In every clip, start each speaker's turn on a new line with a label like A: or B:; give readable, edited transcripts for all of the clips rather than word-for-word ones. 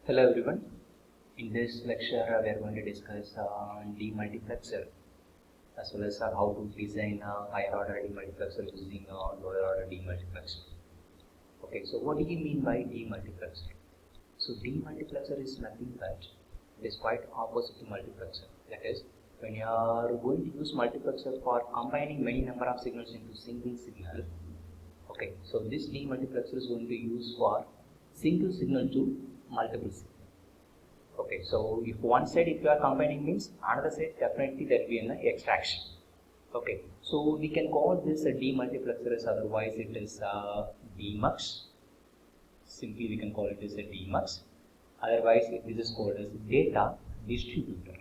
A: Hello everyone. In this lecture we are going to discuss demultiplexer as well as how to design a higher order demultiplexer using lower order demultiplexer. Okay, so what do you mean by demultiplexer? So demultiplexer is nothing but it is quite opposite to multiplexer. That is, when you are going to use multiplexer for combining many number of signals into single signal. Okay, so this demultiplexer is going to use for single signal to multiple signal. Okay, so if one side if you are combining means another side definitely there will be an extraction. Okay, so we can call this a demultiplexer, as otherwise it is a Demux. Simply we can call it as a Demux. Otherwise this is called as data distributor.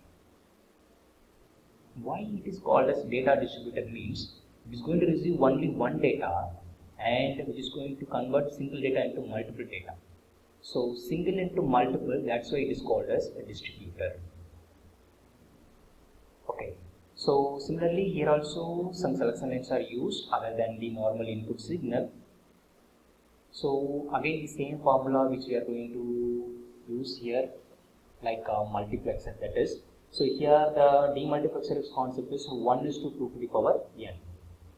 A: Why it is called as data distributor means it is going to receive only one data and it is going to convert single data into multiple data. So single into multiple, that's why it is called as a distributor. Okay, so similarly here also some selection lines are used other than the normal input signal. So again the same formula which we are going to use here, like a multiplexer, that is. So here the demultiplexer's concept is 1:2 to the power n.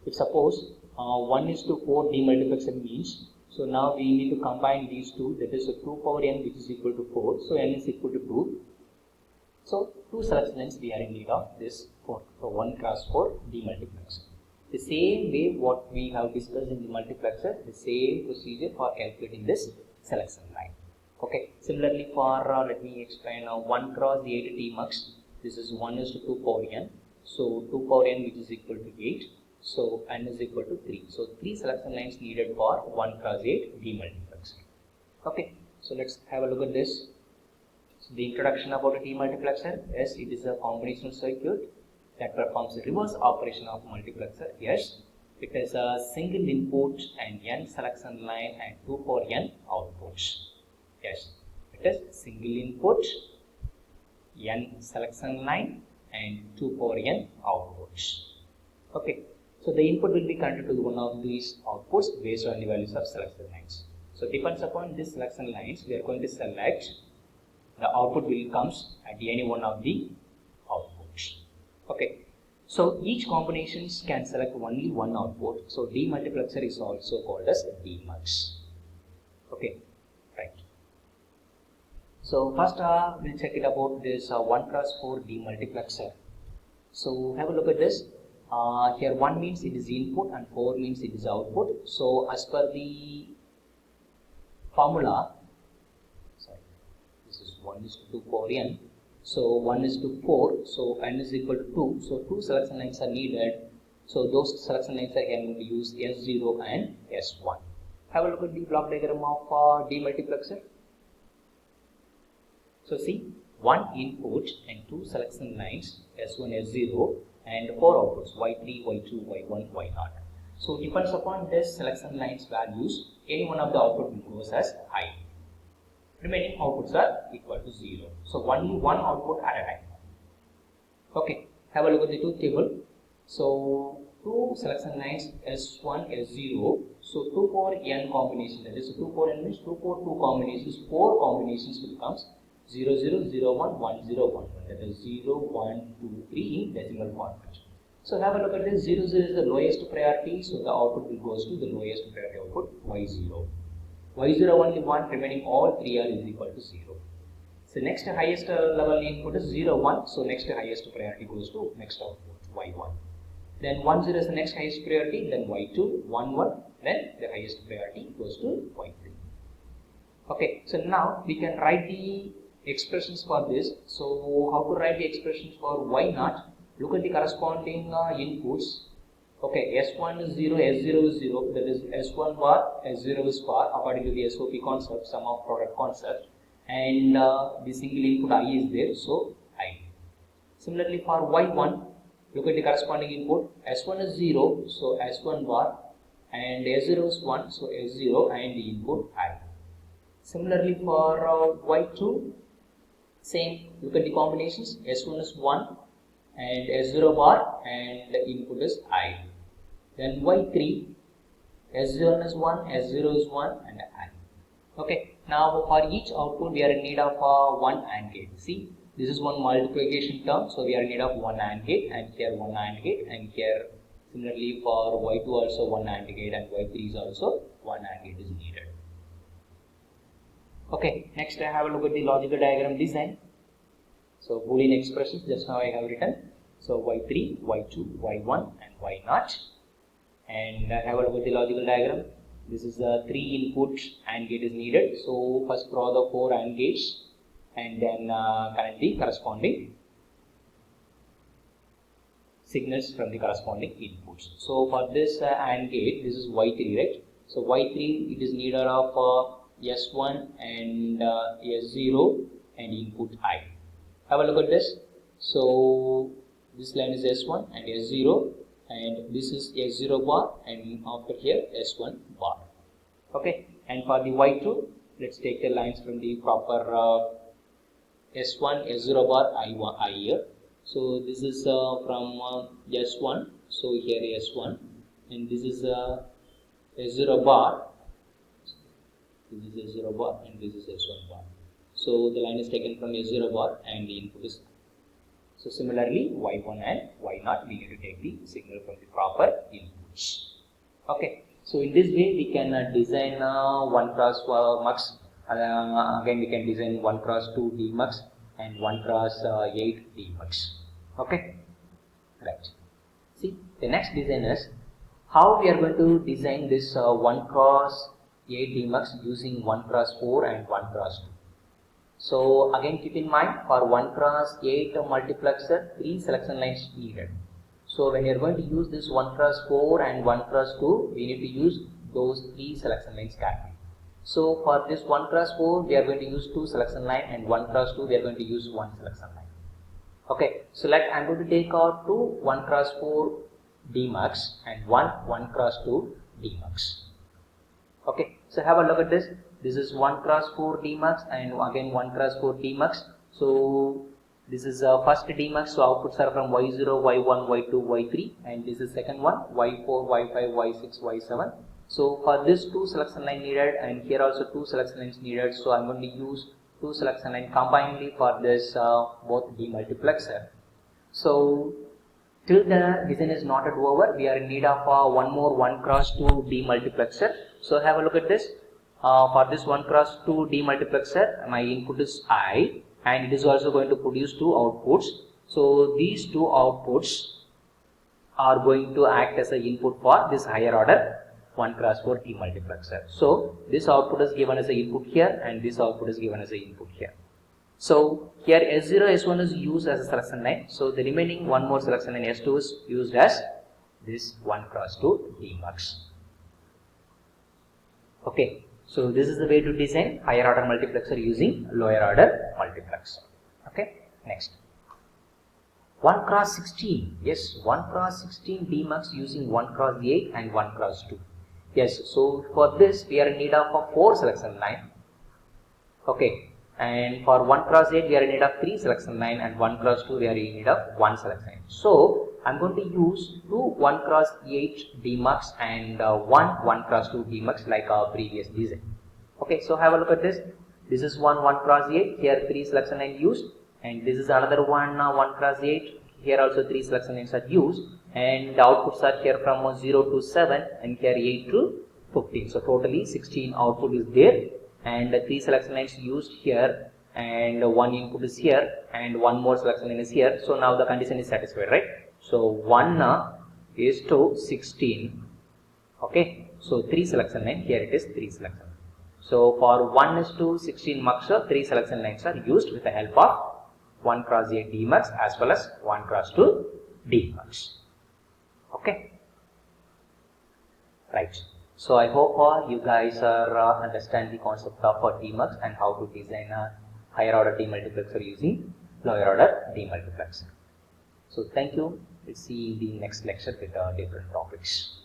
A: If suppose 1:4 demultiplexer means, so now we need to combine these two, that is 2 power n which is equal to 4, so n is equal to 2. So two selection lines we are in need of this 4, so 1x4 demultiplexer. The same way what we have discussed in the multiplexer, the same procedure for calculating this selection line. Okay, similarly for let me explain 1x8 Demux, this is 1:2 power n, so 2 power n which is equal to 8. So n is equal to 3. So 3 selection lines needed for 1x8 demultiplexer. Okay, so let's have a look at this. So the introduction about a demultiplexer. Yes, it is a combinational circuit that performs a reverse operation of multiplexer. Yes, it is a single input and n selection line and 2 power n outputs. Yes, it is single input, n selection line and 2 power n outputs. Okay. So the input will be connected to one of these outputs based on the values of selection lines. So depends upon these selection lines, we are going to select the output will comes at any one of the outputs. Okay. So each combinations can select only one output. So demultiplexer is also called as Demux. Okay. Right. So first we'll check it about this 1x4 demultiplexer. So have a look at this. Here 1 means it is input and 4 means it is output. So as per the formula, sorry, this is 1:2 power n. So 1:4. So n is equal to 2. So 2 selection lines are needed. So those selection lines are going to use S0 and S1. Have a look at the block diagram of demultiplexer. So see, 1 input and 2 selection lines S1, S0. And 4 outputs, y3, y2, y1, y0. So depends upon this selection lines values, any one of the output will goes as high. Remaining outputs are equal to 0. So only one output at a time. Okay, have a look at the truth table. So 2 selection lines S1, S0. So 2 power n combination, that is 2 power n means 2 power 2 combinations, 4 combinations will come 0, 0, 0, 1, 1, 0, 1, 1. That is 0, 1, 2, 3 in decimal format. So have a look at this. 0, 0 is the lowest priority. So the output will goes to the lowest priority output, y0. y0 only 1, remaining all 3 are is equal to 0. So next highest level input is 0, 1. So next highest priority goes to next output, y1. Then 1, 0 is the next highest priority. Then y2, 1, 1. Then the highest priority goes to y3. Okay. So now we can write the expressions for this. So how to write the expressions for y0? Look at the corresponding inputs. Okay, S1 is 0, S0 is 0, that is S1 bar, S0 is bar according to the SOP concept, sum of product concept, and the single input I is there, so I. Similarly for y1, look at the corresponding input. S1 is 0, so S1 bar, and S0 is 1, so S0 and the input I. Similarly for y2, same, look at the combinations. S1 is 1 and S0 bar and the input is I. Then y3, S0 is 1, S0 is 1 and I. Okay, Now for each output we are in need of one AND gate. See, this is one multiplication term, so we are in need of one AND gate, and here one AND gate, and here similarly for y2 also one AND gate, and y3 is also one AND gate is needed. Okay, next I have a look at the logical diagram design. So Boolean expressions, just now I have written. So y3, y2, y1 and y0. And I have a look at the logical diagram. This is a 3 input AND gate is needed. So first draw the 4 AND gates and then connect the corresponding signals from the corresponding inputs. So for this AND gate, this is y3, right? So y3 it is needed of S1 and S0 and input I. Have a look at this. So this line is S1 and S0, and this is S0 bar, and after here S1 bar. Okay, and for the y2, let's take the lines from the proper S1, S0 bar, I here. So this is from S1, so here S1, and this is S0 bar. This is S0 bar and this is S1 bar. So the line is taken from S0 bar and the input is. So similarly, y1 and y0, we need to take the signal from the proper inputs. Okay. So in this way, we can design 1 cross mux. Again, we can design 1 cross 2 Demux and 1 cross 8 Demux. Okay. Right. See, the next design is how we are going to design this 1 cross 8 Demux using 1 cross 4 and 1 cross 2. So again keep in mind, for 1 cross 8 multiplexer, 3 selection lines needed. So when you are going to use this 1 cross 4 and 1 cross 2, we need to use those 3 selection lines carefully. So for this 1 cross 4, we are going to use 2 selection line, and 1 cross 2, we are going to use 1 selection line. Okay, so I am going to take out 2 1 cross 4 Demux and 1 cross 2 Demux. Okay, so have a look at this. This is 1 cross 4 Demux and again 1 cross 4 Demux. So this is first Demux, so outputs are from y0, y1, y2, y3, and this is second one, y4, y5, y6, y7. So for this 2 selection line needed, and here also 2 selection lines needed, so I'm going to use 2 selection line combinedly for this both demultiplexer. So till the design is not over, we are in need of one more 1 cross 2 demultiplexer. So have a look at this. For this 1 cross 2 demultiplexer, my input is I, and it is also going to produce 2 outputs. So these 2 outputs are going to act as an input for this higher order 1 cross 4 demultiplexer. So this output is given as an input here, and this output is given as an input here. So here S0, S1 is used as a selection line. So the remaining one more selection line S2 is used as this 1 cross 2 Demux. Okay. So this is the way to design higher order multiplexer using lower order multiplexer. Okay, next. 1 cross 16. Yes, 1 cross 16 Demux using 1 cross 8 and 1 cross 2. Yes, so for this we are in need of a 4 selection line. Okay, and for 1 cross 8 we are in need of 3 selection line, and 1 cross 2 we are in need of 1 selection line. So I'm going to use 2 1 cross 8 Demux and 1 cross 2 Demux like our previous design. Okay, so have a look at this. This is 1 cross 8, here 3 selection lines used, and this is another 1 cross 8, here also 3 selection lines are used, and the outputs are here from 0 to 7 and here 8 to 15. So totally 16 output is there, and 3 selection lines used here, and 1 input is here, and 1 more selection line is here. So now the condition is satisfied, right? So 1 is to 16. Okay, so 3 selection line, here it is 3 selection. So for 1 is to 16 mux, 3 selection lines are used with the help of 1 cross 8 Demux as well as 1 cross 2 Demux. Okay, right. So I hope you guys are understand the concept of Demux and how to design a higher order demultiplexer using lower order demultiplexer. So thank you. We'll see you in the next lecture with different topics.